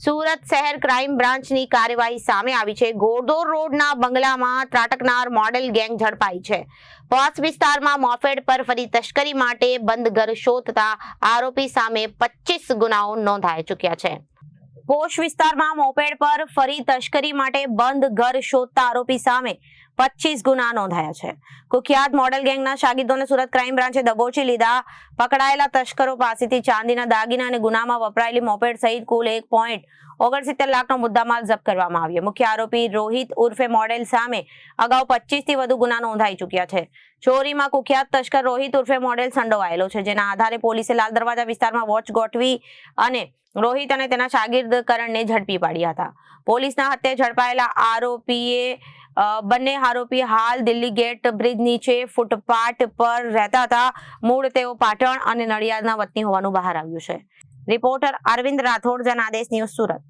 સુરત શહેર ક્રાઇમ બ્રાન્ચની કાર્યવાહી સામે આવી છે। ઘોડદોર રોડના બંગલામાં ત્રાટકનાર મોડેલ ગેંગ ઝડપાઈ છે। પોશ વિસ્તારમાં મોપેડ પર ફરી તસ્કરી માટે બંધ ઘર શોધતા આરોપી સામે 25 ગુનાઓ નોંધાઈ ચૂક્યા છે। પોશ વિસ્તારમાં મોપેડ પર ફરી તસ્કરી માટે બંધ ઘર શોધતા આરોપી સામે 25 ગુના નોંધાયા છે। કુખ્યાત મોડેલ ગેંગના શાગીદોને સુરત ક્રાઇમ બ્રાન્ચે દબોચી લીધા। પકડાયેલા તસ્કરો પાસેથી ચાંદીના દાગીના અને ગુનામાં વપરાયેલી મોપેડ સહિત કુલ 1.69 લાખનો મુદ્દામાલ જપ્ત કરવામાં આવ્યો। મુખ્ય આરોપી રોહિત ઉર્ફે મોડેલ સામે અગાઉ 25 થી વધુ ગુના નોંધાઈ ચૂક્યા છે। ચોરીમાં કુખ્યાત તસ્કર રોહિત ઉર્ફે મોડેલ સંડોવાયેલો છે, જેના આધારે પોલીસે લાલ દરવાજા વિસ્તારમાં વોચ ગોઠવી અને રોહિત અને તેના શાગીર્દ કરણને ઝડપી પાડ્યા હતા। પોલીસના હત્યા ઝડપાયેલા બંને આરોપી હાલ દિલ્હી ગેટ બ્રિજ નીચે ફૂટપાથ પર રહેતા હતા। મૂળ તેઓ પાટણ અને નડિયાદના વતની હોવાનું બહાર આવ્યું છે। Reporter Arvind Rathod, Janadesh news, Surat.